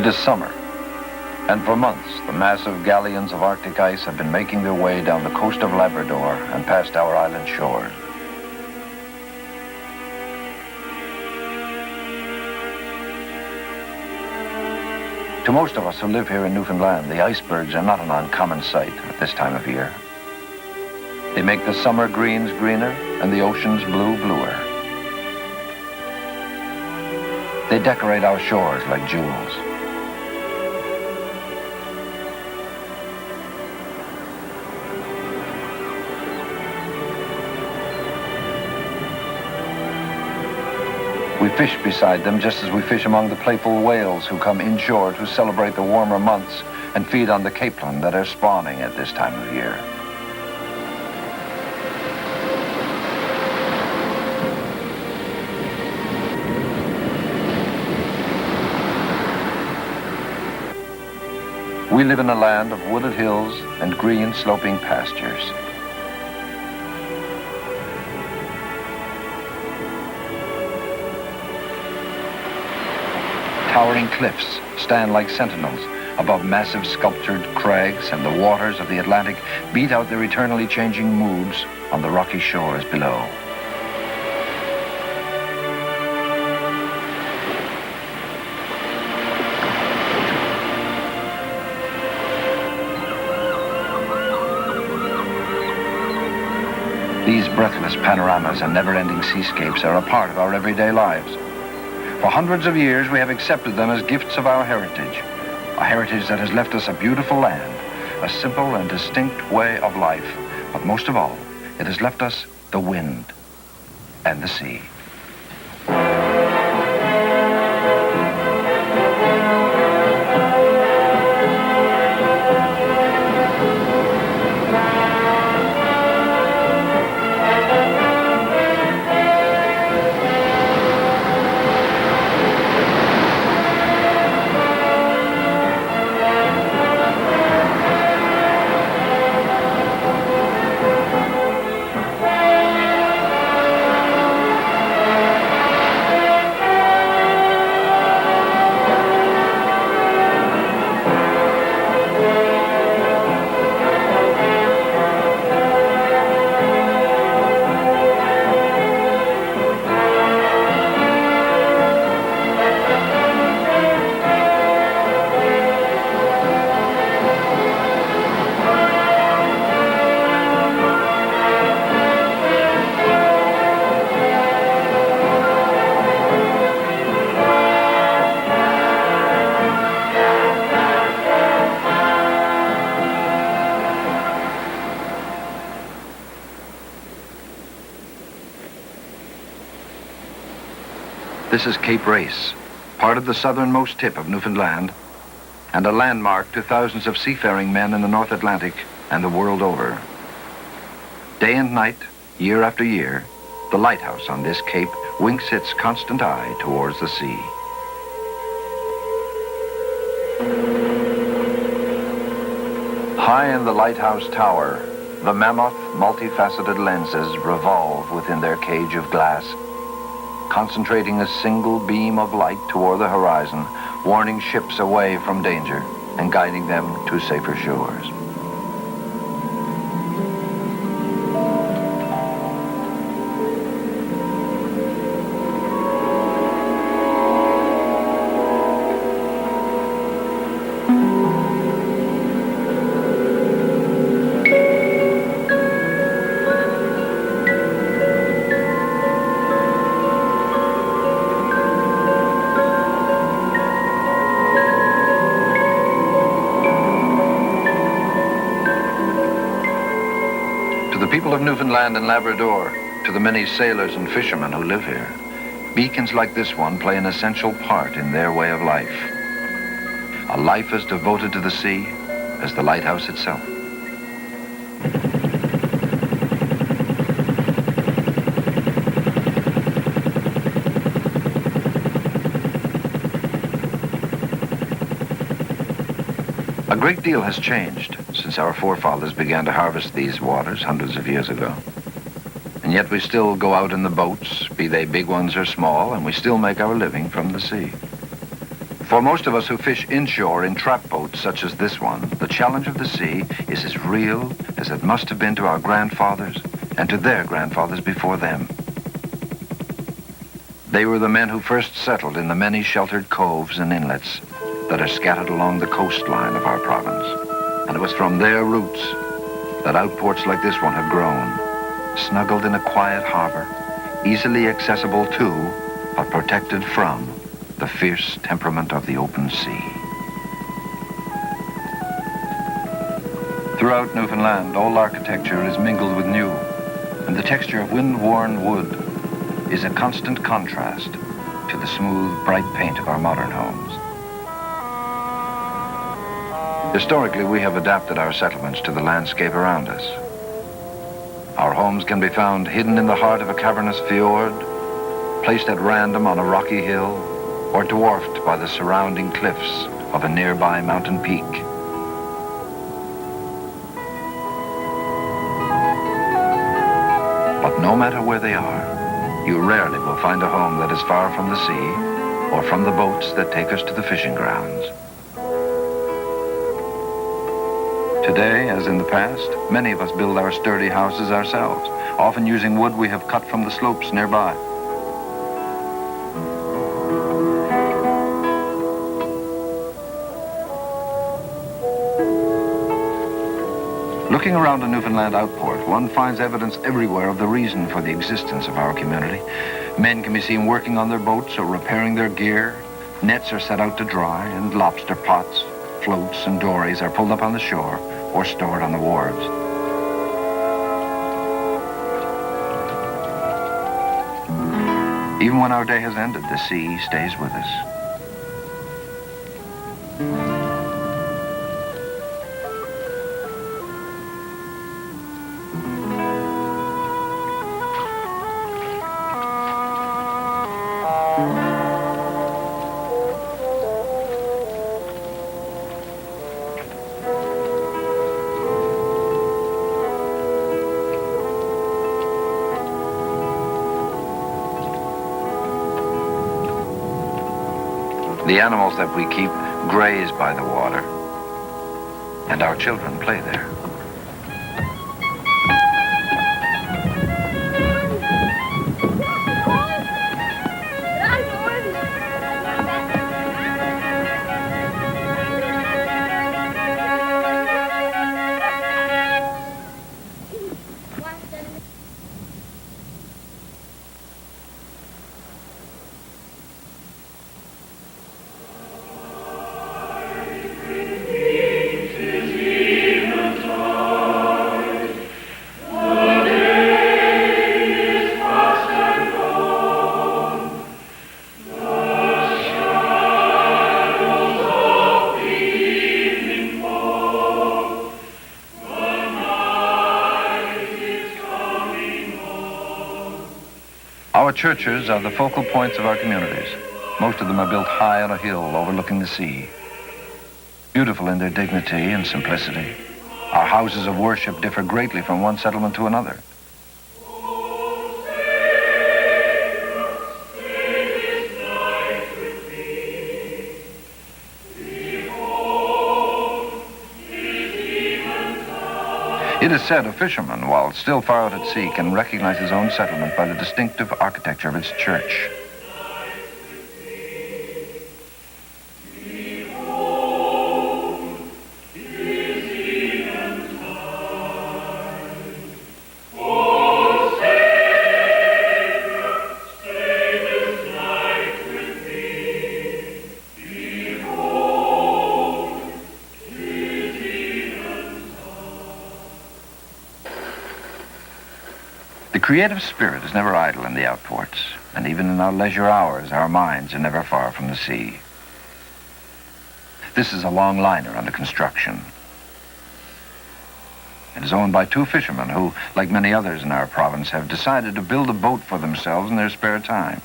It is summer, and for months the massive galleons of Arctic ice have been making their way down the coast of Labrador and past our island shores. To most of us who live here in Newfoundland, the icebergs are not an uncommon sight at this time of year. They make the summer greens greener and the ocean's blue bluer. They decorate our shores like jewels. We fish beside them just as we fish among the playful whales who come inshore to celebrate the warmer months and feed on the capelin that are spawning at this time of year. We live in a land of wooded hills and green sloping pastures. Towering cliffs stand like sentinels above massive sculptured crags, and the waters of the Atlantic beat out their eternally changing moods on the rocky shores below. These breathless panoramas and never-ending seascapes are a part of our everyday lives. For hundreds of years, we have accepted them as gifts of our heritage, a heritage that has left us a beautiful land, a simple and distinct way of life, but most of all, it has left us the wind and the sea. This is Cape Race, part of the southernmost tip of Newfoundland, and a landmark to thousands of seafaring men in the North Atlantic and the world over. Day and night, year after year, the lighthouse on this cape winks its constant eye towards the sea. High in the lighthouse tower, the mammoth, multifaceted lenses revolve within their cage of glass, concentrating a single beam of light toward the horizon, warning ships away from danger and guiding them to safer shores. People of Newfoundland and Labrador, to the many sailors and fishermen who live here, beacons like this one play an essential part in their way of life. A life as devoted to the sea as the lighthouse itself. A great deal has changed since our forefathers began to harvest these waters hundreds of years ago. And yet we still go out in the boats, be they big ones or small, and we still make our living from the sea. For most of us who fish inshore in trap boats such as this one, the challenge of the sea is as real as it must have been to our grandfathers and to their grandfathers before them. They were the men who first settled in the many sheltered coves and inlets that are scattered along the coastline of our province. And it was from their roots that outports like this one have grown, snuggled in a quiet harbor, easily accessible to, but protected from, the fierce temperament of the open sea. Throughout Newfoundland, old architecture is mingled with new, and the texture of wind-worn wood is a constant contrast to the smooth, bright paint of our modern homes. Historically, we have adapted our settlements to the landscape around us. Our homes can be found hidden in the heart of a cavernous fjord, placed at random on a rocky hill, or dwarfed by the surrounding cliffs of a nearby mountain peak. But no matter where they are, you rarely will find a home that is far from the sea or from the boats that take us to the fishing grounds. Today, as in the past, many of us build our sturdy houses ourselves, often using wood we have cut from the slopes nearby. Looking around a Newfoundland outport, one finds evidence everywhere of the reason for the existence of our community. Men can be seen working on their boats or repairing their gear. Nets are set out to dry, and lobster pots, floats, and dories are pulled up on the shore or stored on the wharves. Even when our day has ended, the sea stays with us. The animals that we keep graze by the water, and our children play there. Our churches are the focal points of our communities. Most of them are built high on a hill overlooking the sea. Beautiful in their dignity and simplicity, our houses of worship differ greatly from one settlement to another. It is said a fisherman, while still far out at sea, can recognize his own settlement by the distinctive architecture of its church. The creative spirit is never idle in the outports, and even in our leisure hours, our minds are never far from the sea. This is a long liner under construction. It is owned by two fishermen who, like many others in our province, have decided to build a boat for themselves in their spare time.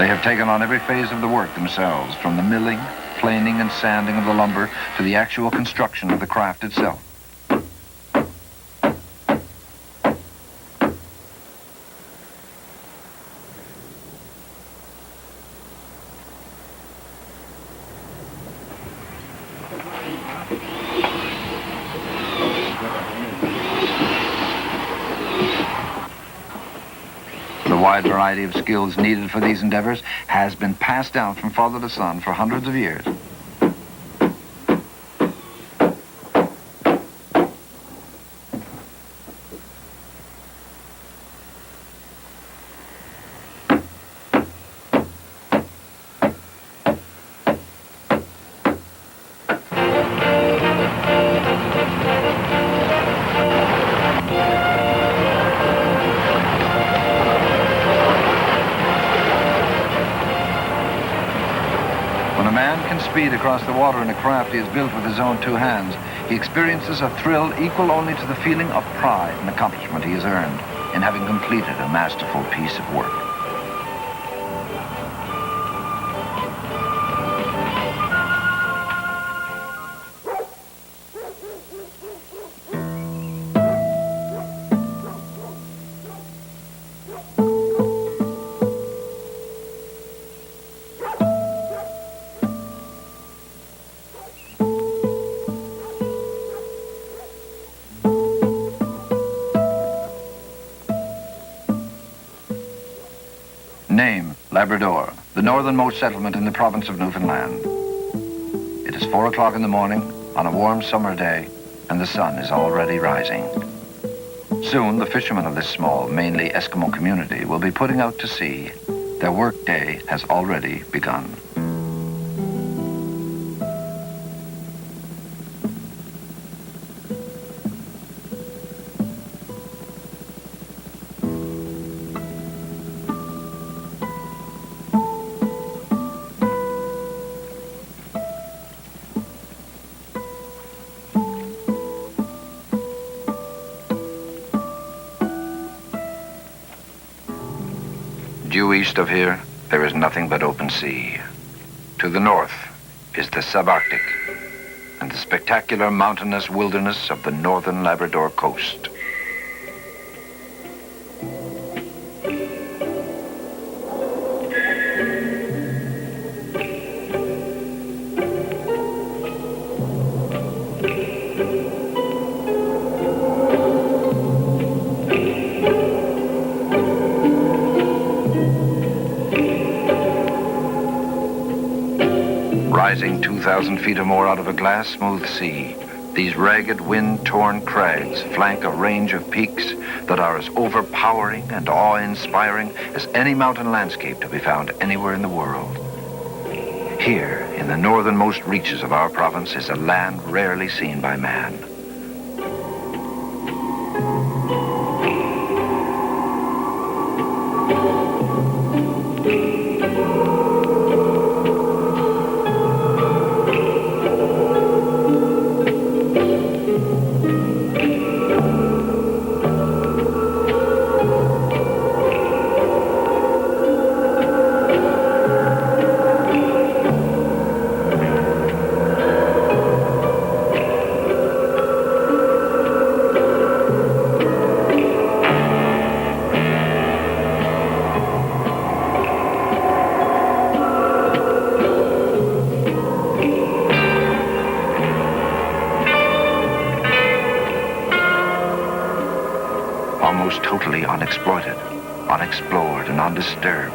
They have taken on every phase of the work themselves, from the milling, planing, and sanding of the lumber to the actual construction of the craft itself. The wide variety of skills needed for these endeavors has been passed down from father to son for hundreds of years. When a man can speed across the water in a craft he has built with his own two hands, he experiences a thrill equal only to the feeling of pride and accomplishment he has earned in having completed a masterful piece of work. Name, Labrador, the northernmost settlement in the province of Newfoundland. It is 4 o'clock in the morning on a warm summer day, and the sun is already rising. Soon, the fishermen of this small, mainly Eskimo community will be putting out to sea. Their work day has already begun. Due east of here, there is nothing but open sea. To the north is the subarctic and the spectacular mountainous wilderness of the northern Labrador coast. Rising 2,000 feet or more out of a glass smooth sea, these ragged, wind-torn crags flank a range of peaks that are as overpowering and awe-inspiring as any mountain landscape to be found anywhere in the world. Here, in the northernmost reaches of our province, is a land rarely seen by man. Almost totally unexploited, unexplored, and undisturbed.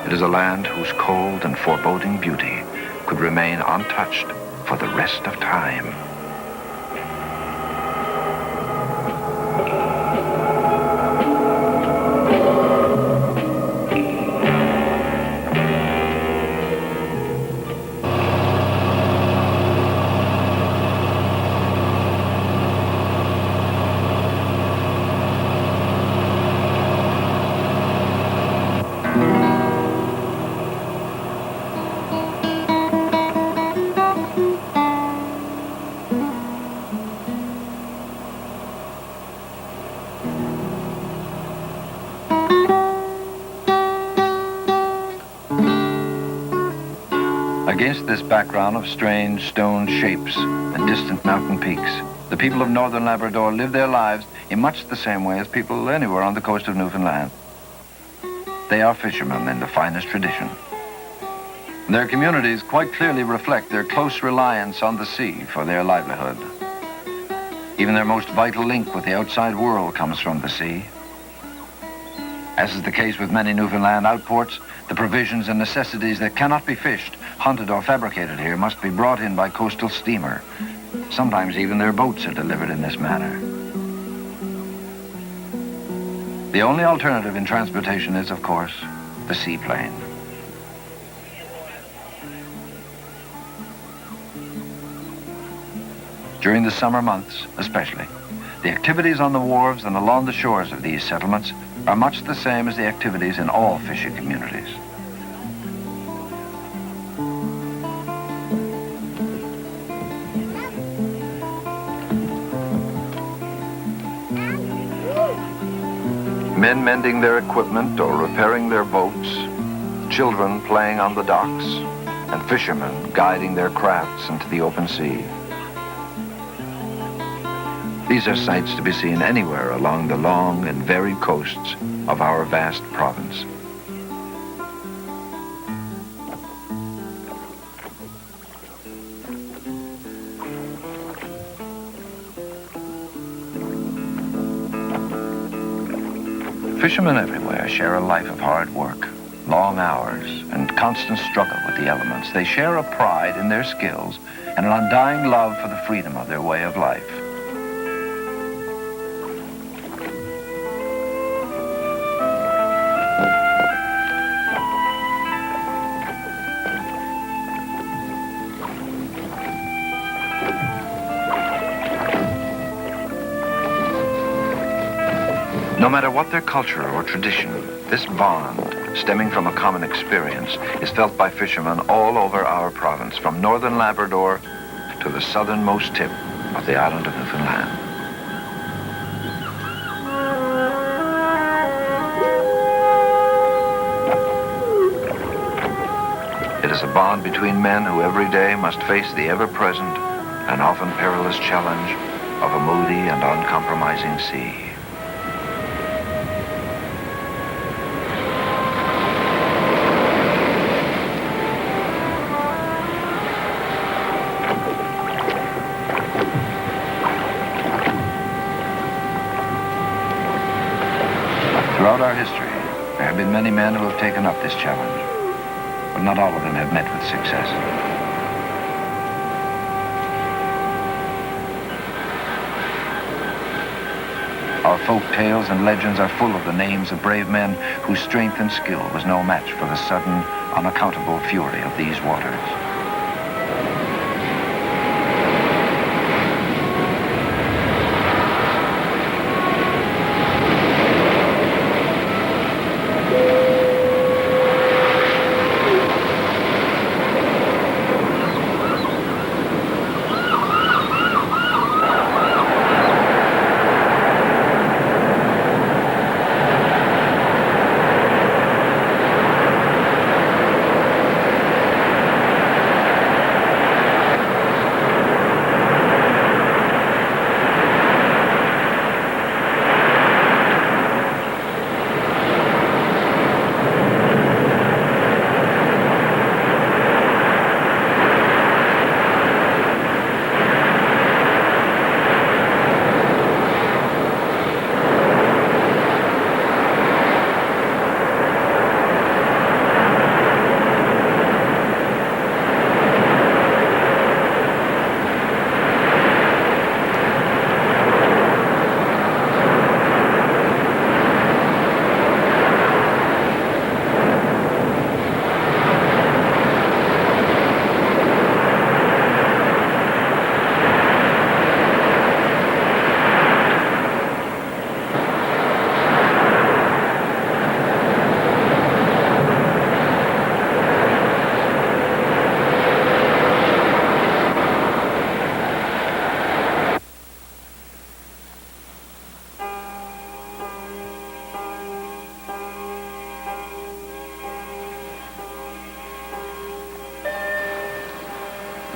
It is a land whose cold and foreboding beauty could remain untouched for the rest of time. Against this background of strange stone shapes and distant mountain peaks, the people of northern Labrador live their lives in much the same way as people anywhere on the coast of Newfoundland. They are fishermen in the finest tradition. Their communities quite clearly reflect their close reliance on the sea for their livelihood. Even their most vital link with the outside world comes from the sea. As is the case with many Newfoundland outports, the provisions and necessities that cannot be fished, hunted, or fabricated here must be brought in by coastal steamer. Sometimes even their boats are delivered in this manner. The only alternative in transportation is, of course, the seaplane. During the summer months, especially, the activities on the wharves and along the shores of these settlements are much the same as the activities in all fishing communities. Men mending their equipment or repairing their boats, children playing on the docks, and fishermen guiding their crafts into the open sea. These are sights to be seen anywhere along the long and varied coasts of our vast province. Fishermen everywhere share a life of hard work, long hours, and constant struggle with the elements. They share a pride in their skills and an undying love for the freedom of their way of life. No matter what their culture or tradition, this bond, stemming from a common experience, is felt by fishermen all over our province, from northern Labrador to the southernmost tip of the island of Newfoundland. It is a bond between men who every day must face the ever-present and often perilous challenge of a moody and uncompromising sea. Throughout our history, there have been many men who have taken up this challenge, but not all of them have met with success. Our folk tales and legends are full of the names of brave men whose strength and skill was no match for the sudden, unaccountable fury of these waters.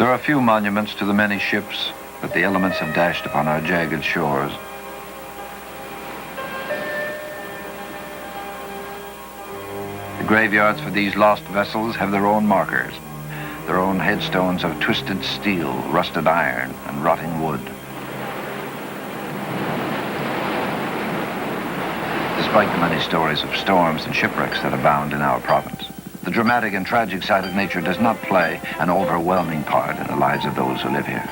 There are few monuments to the many ships that the elements have dashed upon our jagged shores. The graveyards for these lost vessels have their own markers, their own headstones of twisted steel, rusted iron, and rotting wood. Despite the many stories of storms and shipwrecks that abound in our province, the dramatic and tragic side of nature does not play an overwhelming part in the lives of those who live here.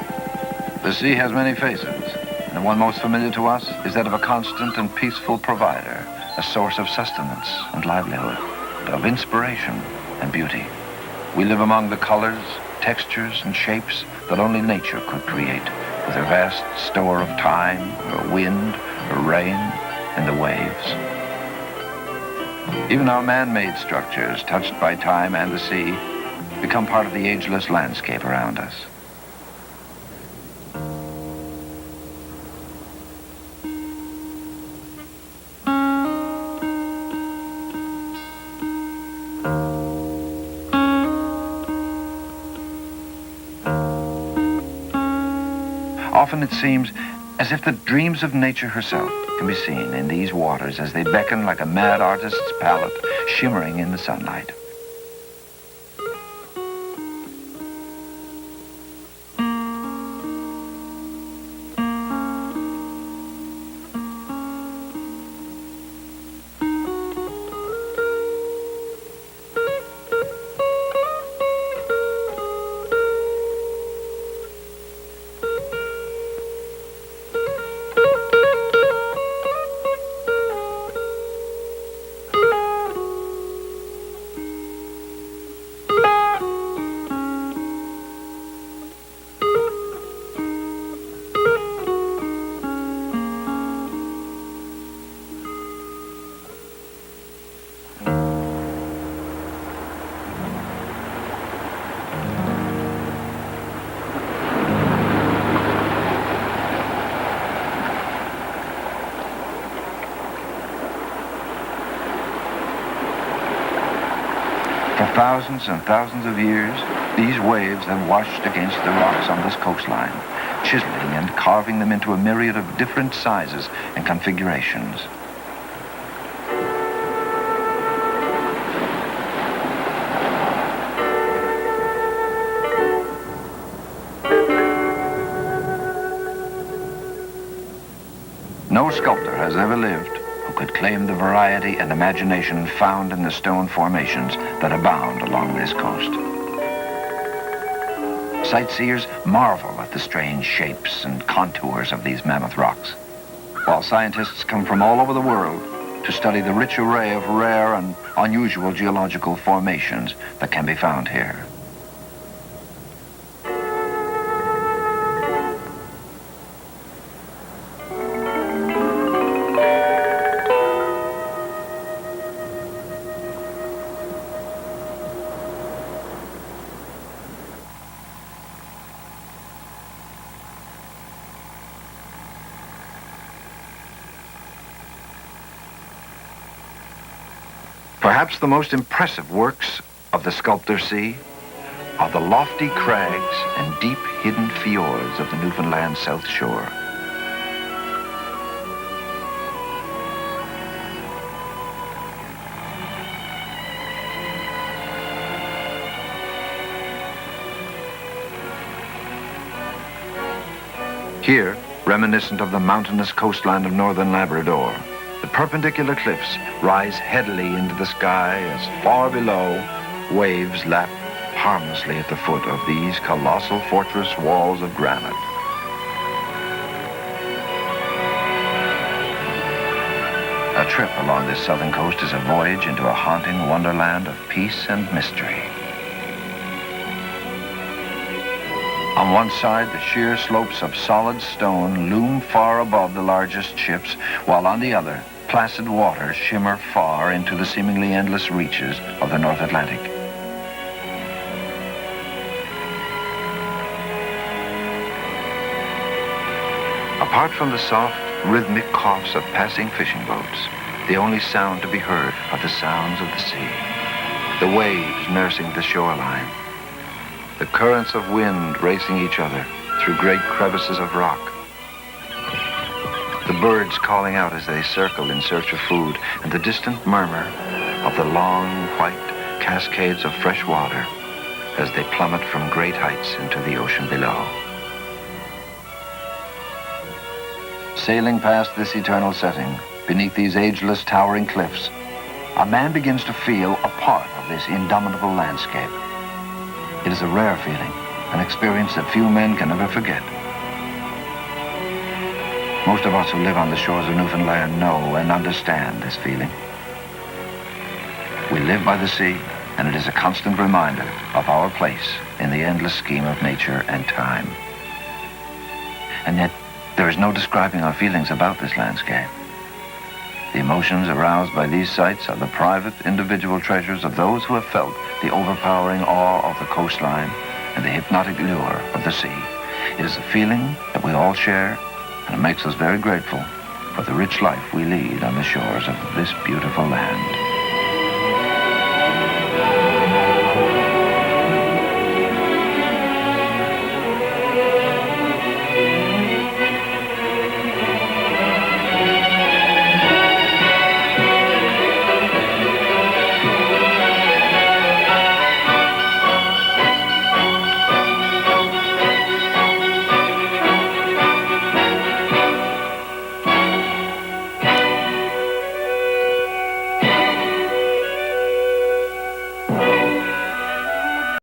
The sea has many faces, and the one most familiar to us is that of a constant and peaceful provider, a source of sustenance and livelihood, of inspiration and beauty. We live among the colors, textures, and shapes that only nature could create, with her vast store of time, her wind, her rain, and the waves. Even our man-made structures, touched by time and the sea, become part of the ageless landscape around us. Often it seems as if the dreams of nature herself can be seen in these waters as they beckon like a mad artist's palette shimmering in the sunlight. For thousands and thousands of years, these waves have washed against the rocks on this coastline, chiseling and carving them into a myriad of different sizes and configurations. No sculptor has ever lived who could claim the variety and imagination found in the stone formations that abound along this coast. Sightseers marvel at the strange shapes and contours of these mammoth rocks, while scientists come from all over the world to study the rich array of rare and unusual geological formations that can be found here. Perhaps the most impressive works of the sculptor sea are the lofty crags and deep hidden fjords of the Newfoundland South Shore. Here, reminiscent of the mountainous coastline of northern Labrador, the perpendicular cliffs rise headily into the sky as far below, waves lap harmlessly at the foot of these colossal fortress walls of granite. A trip along this southern coast is a voyage into a haunting wonderland of peace and mystery. On one side, the sheer slopes of solid stone loom far above the largest ships, while on the other, placid waters shimmer far into the seemingly endless reaches of the North Atlantic. Apart from the soft, rhythmic coughs of passing fishing boats, the only sound to be heard are the sounds of the sea, the waves nursing the shoreline, the currents of wind racing each other through great crevices of rock, the birds calling out as they circle in search of food, and the distant murmur of the long, white cascades of fresh water as they plummet from great heights into the ocean below. Sailing past this eternal setting, beneath these ageless towering cliffs, a man begins to feel a part of this indomitable landscape. It is a rare feeling, an experience that few men can ever forget. Most of us who live on the shores of Newfoundland know and understand this feeling. We live by the sea, and it is a constant reminder of our place in the endless scheme of nature and time. And yet, there is no describing our feelings about this landscape. The emotions aroused by these sights are the private, individual treasures of those who have felt the overpowering awe of the coastline and the hypnotic lure of the sea. It is a feeling that we all share, and it makes us very grateful for the rich life we lead on the shores of this beautiful land.